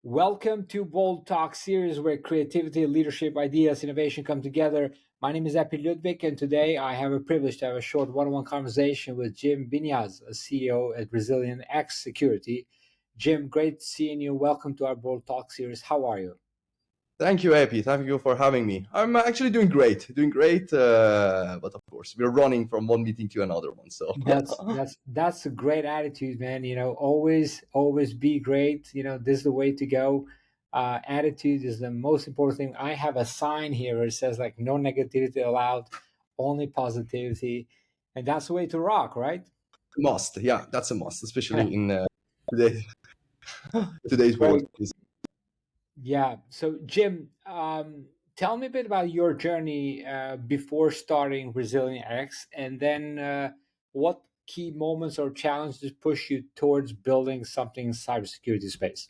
Welcome to Bold Talk series where creativity, leadership, ideas, innovation come together. My name is Epi Ludvik, and today I have a privilege to have a short one-on-one conversation with Jim Biniyaz, a CEO at ResilientX Security. Jim, great seeing you. Welcome to our Bold Talk series. How are you? Thank you, Epi. Thank you for having me. I'm actually doing great, but of course, we're running from one meeting to another one. So That's a great attitude, man. Always be great. This is the way to go. Attitude is the most important thing. I have a sign here where it says like no negativity allowed, only positivity, and that's the way to rock, right? must, yeah, that's a must, especially in today, today's world. Great. Yeah. So, Jim, tell me a bit about your journey before starting ResilientX, and then what key moments or challenges push you towards building something in cybersecurity space?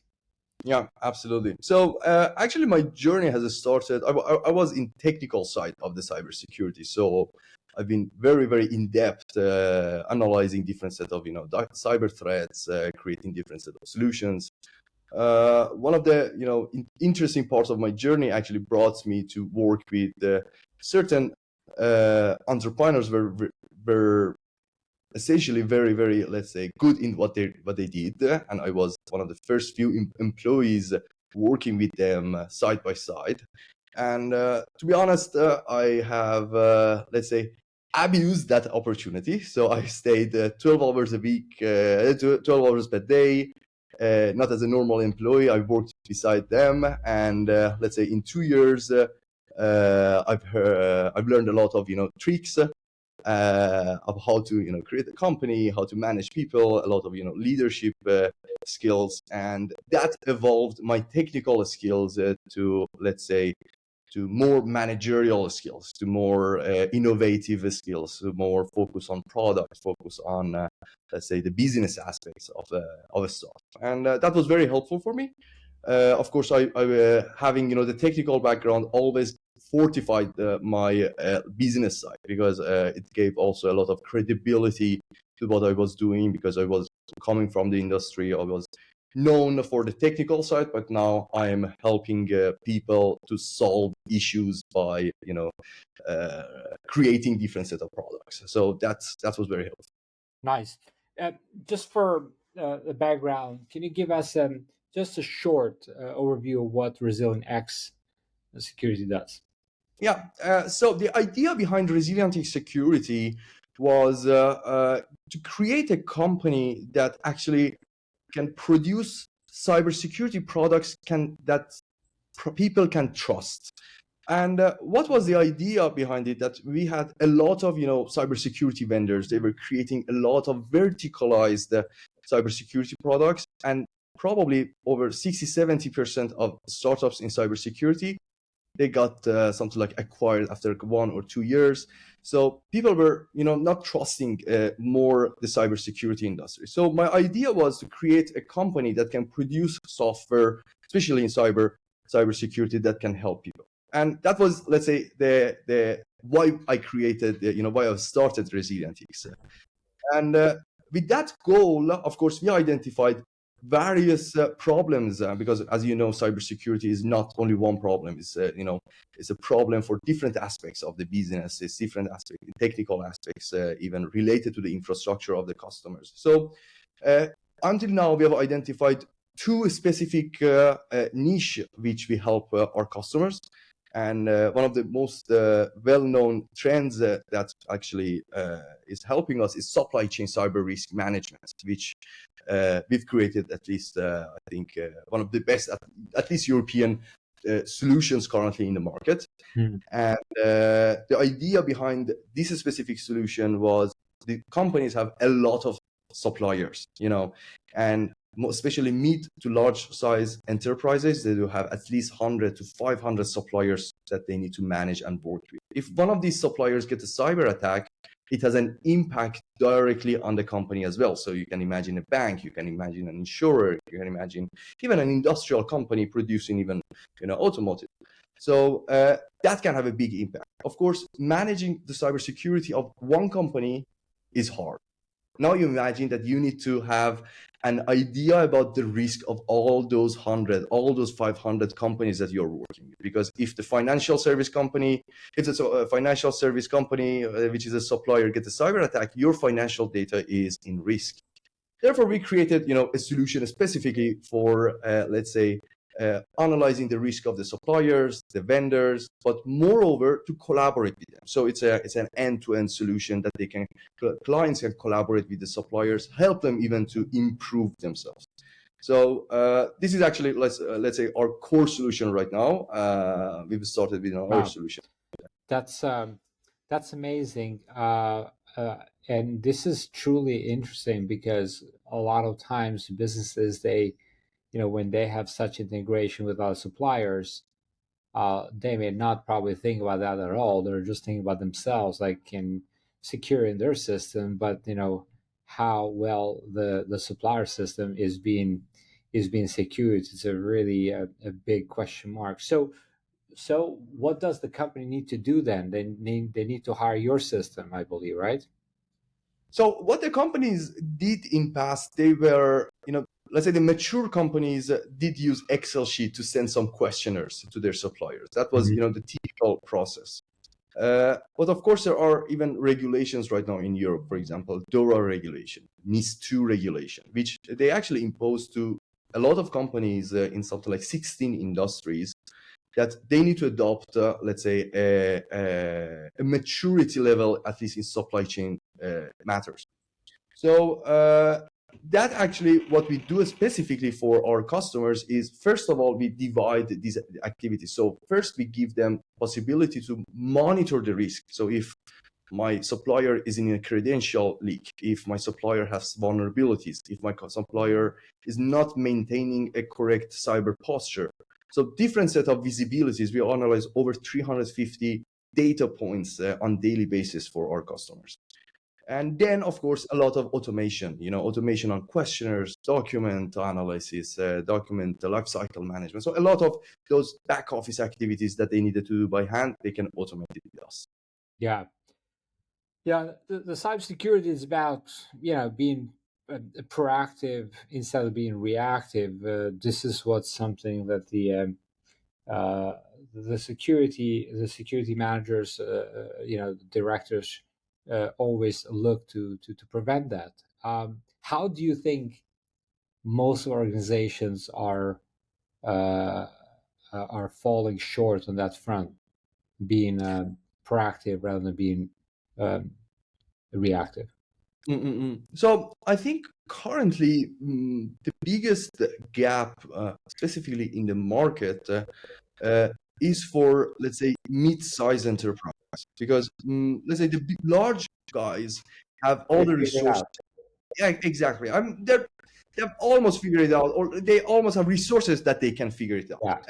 Yeah, absolutely. So actually, my journey has started. I was in technical side of the cybersecurity, so I've been very in depth analyzing different set of cyber threats, creating different set of solutions. One of the interesting parts of my journey actually brought me to work with certain entrepreneurs were essentially very, let's say, good in what they did, and I was one of the first few employees working with them side by side. And to be honest, I have let's say abused that opportunity. So I stayed 12 hours a week, 12 hours per day. Not as a normal employee. I worked beside them, and let's say in 2 years, I've learned a lot of tricks of how to create a company, how to manage people, a lot of leadership skills, and that evolved my technical skills to, let's say, to more managerial skills, to more innovative skills, to more focus on product, focus on let's say the business aspects of a startup, and that was very helpful for me. Of course, I having the technical background always fortified my business side, because it gave also a lot of credibility to what I was doing, because I was coming from the industry. I was known for the technical side, but now I am helping people to solve issues by creating different set of products. So that was very helpful. Nice. Just for the background, can you give us just a short overview of what ResilientX Security does? Yeah. So the idea behind ResilientX Security was to create a company that actually can produce cybersecurity products that people can trust. And what was the idea behind it? That we had a lot of cybersecurity vendors. They were creating a lot of verticalized cybersecurity products, and probably over 60-70% of startups in cybersecurity, they got something like acquired after 1 or 2 years. So people were not trusting more the cybersecurity industry. So my idea was to create a company that can produce software, especially in cybersecurity, that can help people. And that was, let's say, the why I created, why I started ResilientX. And with that goal, of course, we identified various problems, because, as you know, cybersecurity is not only one problem. It's it's a problem for different aspects of the business. It's different aspects, technical aspects, even related to the infrastructure of the customers. So until now, we have identified two specific niche which we help our customers. And one of the most well-known trends that actually is helping us is supply chain cyber risk management, which we've created, at least I think one of the best, at least European solutions currently in the market. And the idea behind this specific solution was the companies have a lot of suppliers, and especially mid to large size enterprises, they do have at least 100 to 500 suppliers that they need to manage and work with. If one of these suppliers gets a cyber attack, it has an impact directly on the company as well. So you can imagine a bank, you can imagine an insurer, you can imagine even an industrial company producing even automotive. So that can have a big impact. Of course, managing the cybersecurity of one company is hard. Now you imagine that you need to have an idea about the risk of all those 500 companies that you're working with. Because if the financial service company, if it's a financial service company, which is a supplier, gets a cyber attack, your financial data is in risk. Therefore, we created, a solution specifically for, let's say, analyzing the risk of the suppliers, the vendors, but moreover to collaborate with them. So it's an end-to-end solution that clients can collaborate with the suppliers, help them even to improve themselves. So this is actually let's say our core solution right now. We've started with another solution. That's amazing, and this is truly interesting because a lot of times businesses, they, when they have such integration with other suppliers, they may not probably think about that at all. They're just thinking about themselves, like in securing their system, but how well the supplier system is being secured. It's a really a big question mark. So what does the company need to do then? They need to hire your system, I believe, right? So what the companies did in past, they were, let's say the mature companies did use Excel sheet to send some questionnaires to their suppliers. That was, the typical process. But of course, there are even regulations right now in Europe, for example, DORA regulation, NIS2 regulation, which they actually impose to a lot of companies in something like 16 industries, that they need to adopt, let's say, a maturity level, at least in supply chain matters. So that actually what we do specifically for our customers is, first of all, we divide these activities. So first we give them possibility to monitor the risk. So if my supplier is in a credential leak, if my supplier has vulnerabilities, if my supplier is not maintaining a correct cyber posture. So different set of visibilities. We analyze over 350 data points on daily basis for our customers. And then, of course, a lot of automation, automation on questionnaires, document analysis, document lifecycle management. So a lot of those back office activities that they needed to do by hand, they can automate it with us. Yeah. Yeah, the cybersecurity is about being proactive instead of being reactive. This is what's something that the security managers, directors, always look to prevent that. How do you think most organizations are falling short on that front, being proactive rather than being reactive? So I think currently the biggest gap, specifically in the market, is for, let's say, mid-size enterprise, because let's say the large guys have all the resources. Yeah, exactly. They've almost figured it out, or they almost have resources that they can figure it out.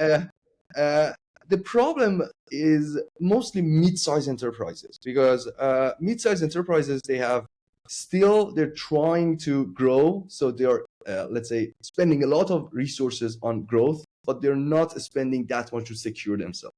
The problem is mostly mid-size enterprises, because mid-size enterprises, they're trying to grow. So they are, let's say, spending a lot of resources on growth, but they're not spending that much to secure themselves.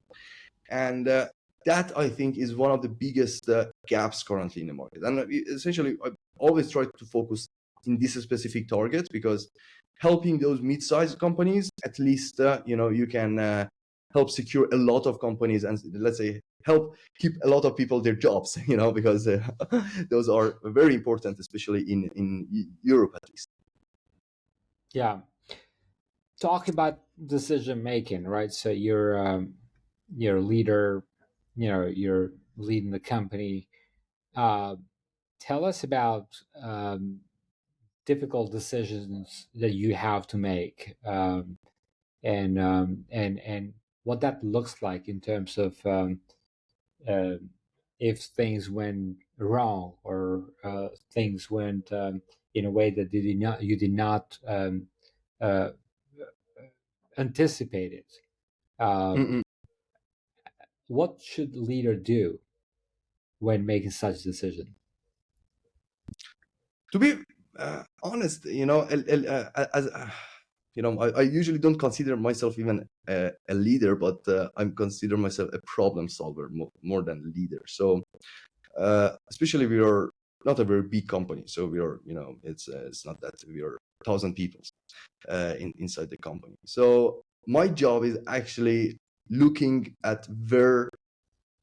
And that, I think, is one of the biggest gaps currently in the market. And essentially, I always try to focus in this specific target, because helping those mid-sized companies, at least, you can help secure a lot of companies, and let's say help keep a lot of people their jobs, because those are very important, especially in Europe, at least. Yeah. Talk about decision making, right? So you're a leader, you're leading the company. Tell us about difficult decisions that you have to make, and what that looks like in terms of uh, if things went wrong, or things went in a way that you did not uh, anticipate it. What should leader do when making such decision? To be honest, I usually don't consider myself even a leader, but I consider myself a problem solver more than leader. So especially we are not a very big company, so we are, it's not that we are 1,000 people inside the company. So my job is actually looking at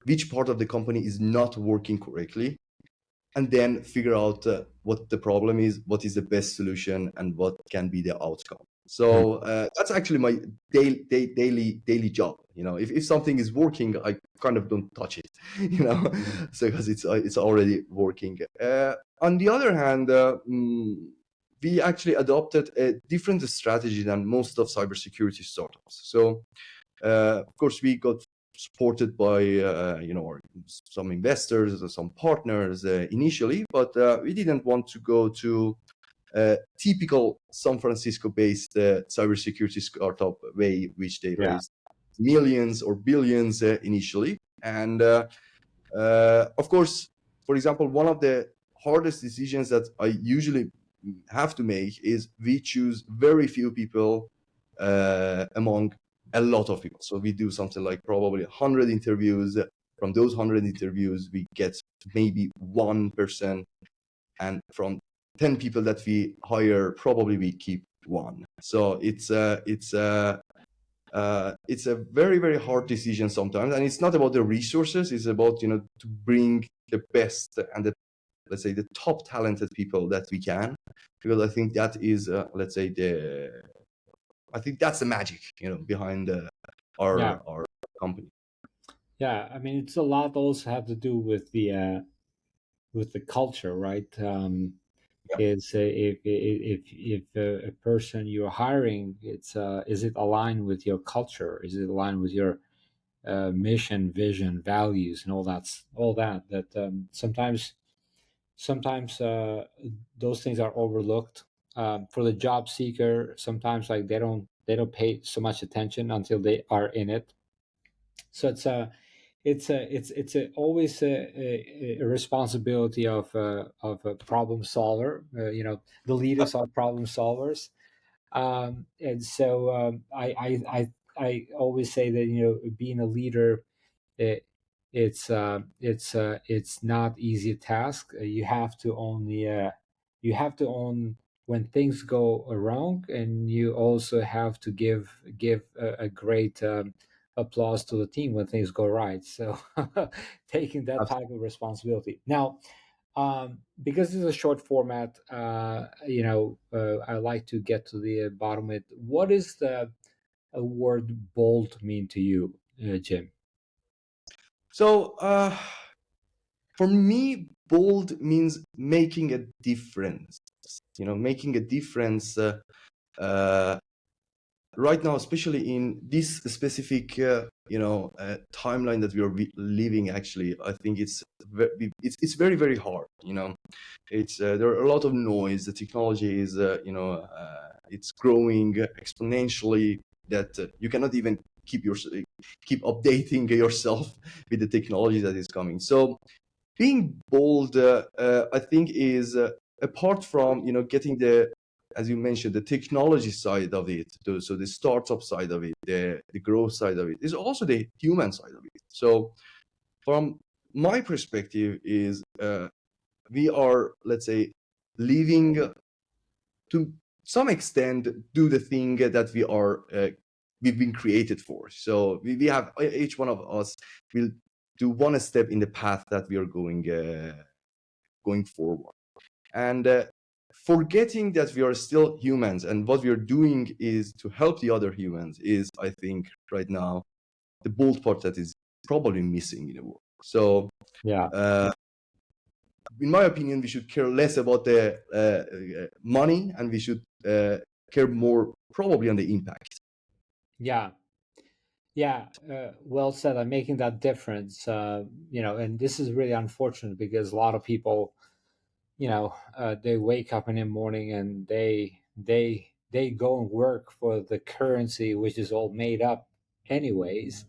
which part of the company is not working correctly, and then figure out what the problem is, what is the best solution, and what can be the outcome. So that's actually my daily job. If something is working, I kind of don't touch it, so because it's already working. On the other hand, we actually adopted a different strategy than most of cybersecurity startups. So of course, we got supported by some investors or some partners initially, but we didn't want to go to typical San Francisco-based cybersecurity startup way, which they Yeah. raised millions or billions initially. And of course, for example, one of the hardest decisions that I usually have to make is we choose very few people among a lot of people. So we do something like probably 100 interviews. From those 100 interviews, we get maybe 1%. And from 10 people that we hire, probably we keep one. So it's a very, very hard decision sometimes. And it's not about the resources. It's about, to bring the best and let's say the top talented people that we can, because I think that is, I think that's the magic, behind Yeah. our company. Yeah. I mean, it's a lot also have to do with the culture, right? Yeah, Is if a person you're hiring, it's is it aligned with your culture? Is it aligned with your mission, vision, values, and all that sometimes those things are overlooked. For the job seeker, sometimes like they don't pay so much attention until they are in it. So it's always a responsibility of a problem solver. The leaders are problem solvers, and so I always say that being a leader, it, it's not easy task. You have to own you have to own when things go wrong, and you also have to give a great applause to the team when things go right. So taking that type of responsibility now. Because this is a short format, I like to get to the bottom of it. What is the word bold mean to you, Jim? So for me, bold means making a difference. Making a difference uh, right now, especially in this specific timeline that we are living. Actually, I think it's very, very hard. It's there are a lot of noise. The technology is it's growing exponentially, that you cannot even keep updating yourself with the technology that is coming. So being bold, I think, is apart from getting the, as you mentioned, the technology side of it, so the startup side of it, the growth side of it, is also the human side of it. So from my perspective is we are, let's say, living to some extent do the thing that we've been created for. So we have, each one of us will do one step in the path that we are going forward, and forgetting that we are still humans, and what we are doing is to help the other humans, is, I think, right now the bold part that is probably missing in the world. So Yeah. uh, in my opinion, we should care less about the money, and we should care more probably on the impact. Yeah. Yeah, well said. I'm making that difference, and this is really unfortunate because a lot of people, they wake up in the morning and they go and work for the currency, which is all made up, anyways,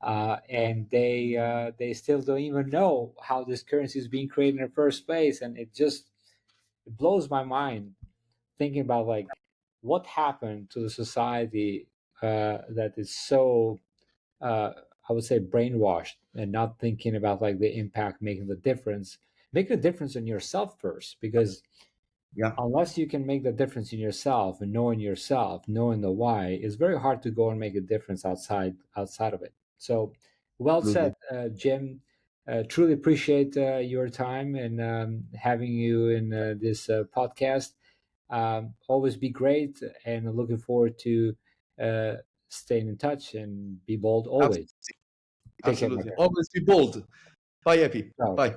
and they still don't even know how this currency is being created in the first place, and it blows my mind thinking about like what happened to the society that is so uh, I would say brainwashed and not thinking about like the impact, making the difference. make a difference in yourself first, because Yeah, unless you can make the difference in yourself and knowing yourself, knowing the why, it's very hard to go and make a difference outside of it. So, well said, absolutely. Jim. Truly appreciate your time and having you in this podcast. Always be great, and looking forward to uh, staying in touch and be bold always. Absolutely. Take care, my Absolutely. friend. Always be bold. Bye, Epi. Ciao. Bye.